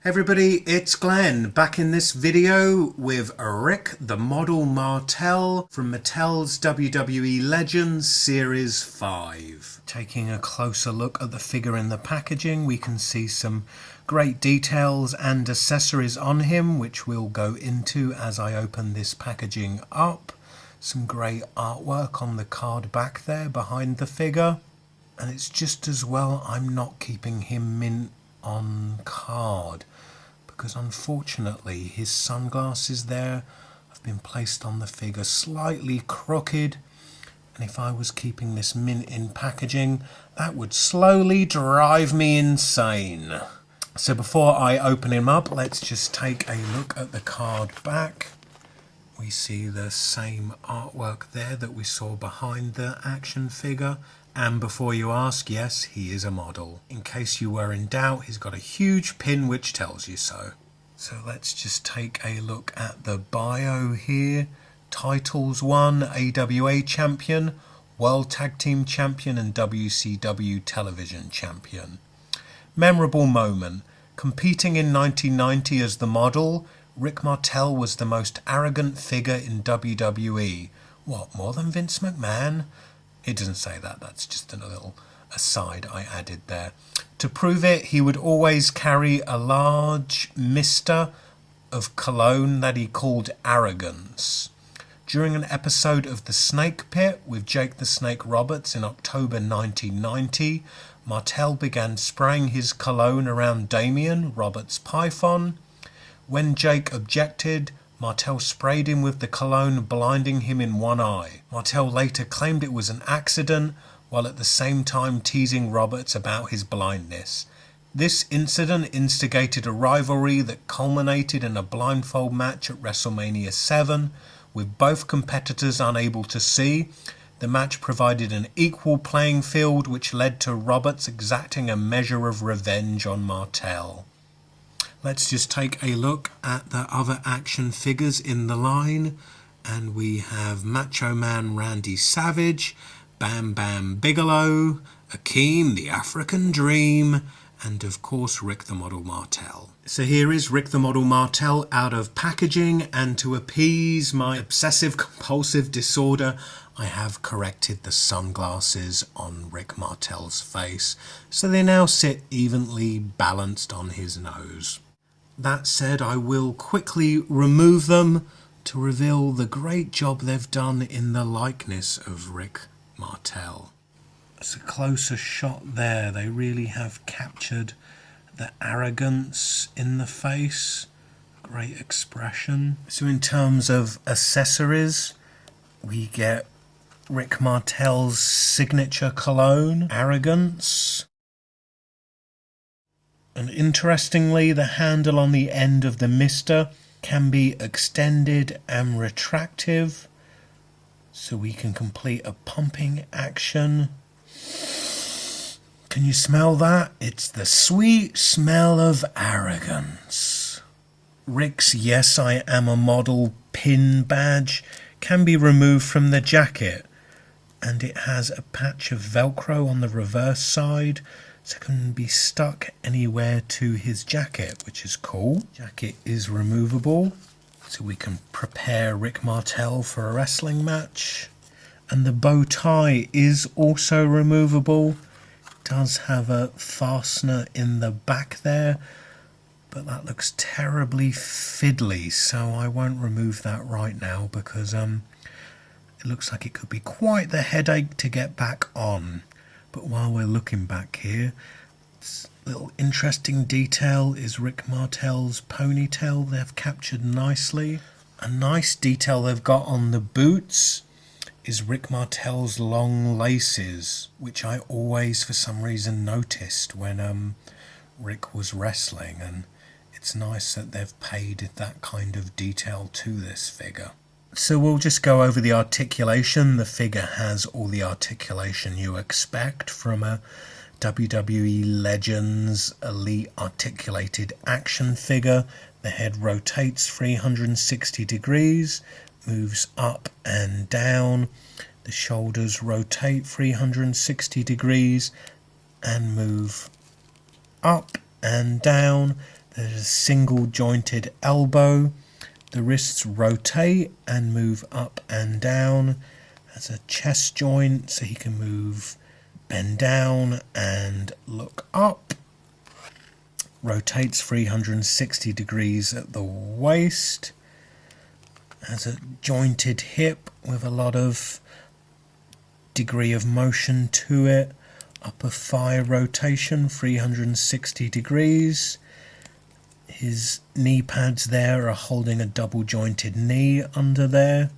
Everybody, it's Glenn, back in this video with Rick the Model Martel from Mattel's WWE Legends Series 5. Taking a closer look at the figure in the packaging, we can see some great details and accessories on him, which we'll go into as I open this packaging up. Some great artwork on the card back there behind the figure. And it's just as well I'm not keeping him mint on card, because unfortunately his sunglasses there have been placed on the figure slightly crooked, and if I was keeping this mint in packaging, that would slowly drive me insane. So before I open him up, let's just take a look at the card back. We see the same artwork there that we saw behind the action figure. And before you ask, yes, he is a model. In case you were in doubt, he's got a huge pin which tells you so. So let's just take a look at the bio here. Titles won: AWA Champion, World Tag Team Champion and WCW Television Champion. Memorable moment. Competing in 1990 as the model, Rick Martel was the most arrogant figure in WWE. What, more than Vince McMahon? It doesn't say that, that's just a little aside I added there. To prove it, he would always carry a large mister of cologne that he called Arrogance. During an episode of The Snake Pit with Jake the Snake Roberts in October 1990, Martel began spraying his cologne around Damien, Roberts' python. When Jake objected, Martel sprayed him with the cologne, blinding him in one eye. Martel later claimed it was an accident, while at the same time teasing Roberts about his blindness. This incident instigated a rivalry that culminated in a blindfold match at WrestleMania 7, with both competitors unable to see. The match provided an equal playing field, which led to Roberts exacting a measure of revenge on Martel. Let's just take a look at the other action figures in the line, and we have Macho Man Randy Savage, Bam Bam Bigelow, Akeem the African Dream, and of course Rick the Model Martel. So here is Rick the Model Martel out of packaging, and to appease my obsessive compulsive disorder, I have corrected the sunglasses on Rick Martel's face, so they now sit evenly balanced on his nose. That said, I will quickly remove them to reveal the great job they've done in the likeness of Rick Martel. It's a closer shot there. They really have captured the arrogance in the face. Great expression. So in terms of accessories, we get Rick Martel's signature cologne, Arrogance. And interestingly, the handle on the end of the mister can be extended and retractive, so we can complete a pumping action. Can you smell that? It's the sweet smell of arrogance. Rick's "Yes, I am a model" pin badge can be removed from the jacket, and it has a patch of Velcro on the reverse side, so it can be stuck anywhere to his jacket, which is cool. Jacket is removable, so we can prepare Rick Martel for a wrestling match. And the bow tie is also removable. It does have a fastener in the back there, but that looks terribly fiddly, so I won't remove that right now, because it looks like it could be quite the headache to get back on. But while we're looking back here, this little interesting detail is Rick Martel's ponytail they've captured nicely. A nice detail they've got on the boots is Rick Martel's long laces, which I always for some reason noticed when Rick was wrestling, and it's nice that they've paid that kind of detail to this figure. So we'll just go over the articulation. The figure has all the articulation you expect from a WWE Legends Elite articulated action figure. The head rotates 360 degrees, moves up and down. The shoulders rotate 360 degrees and move up and down. The There's a single jointed elbow. The wrists rotate and move up and down. Has a chest joint so he can move, bend down and look up. Rotates 360 degrees at the waist. Has a jointed hip with a lot of degree of motion to it. Upper thigh rotation 360 degrees. His knee pads there are holding a double jointed knee under there.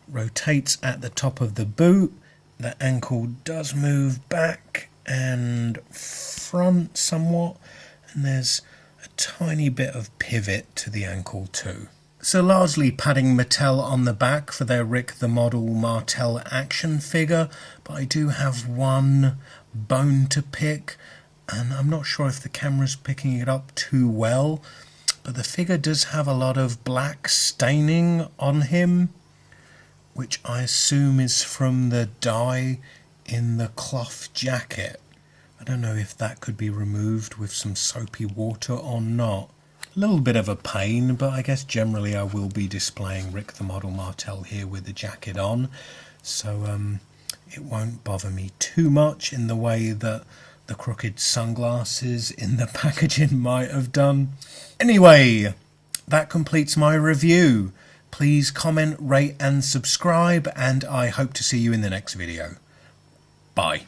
Rotates at the top of the boot. The ankle does move back and front somewhat, and there's a tiny bit of pivot to the ankle too. So largely padding Mattel on the back for their Rick the Model Martel action figure, but I do have one bone to pick, and I'm not sure if the camera's picking it up too well, but the figure does have a lot of black staining on him, which I assume is from the dye in the cloth jacket. I don't know if that could be removed with some soapy water or not. A little bit of a pain, but I guess generally I will be displaying Rick the Model Martel here with the jacket on, so it won't bother me too much in the way that the crooked sunglasses in the packaging might have done. Anyway, that completes my review. Please comment, rate and subscribe, and I hope to see you in the next video. Bye.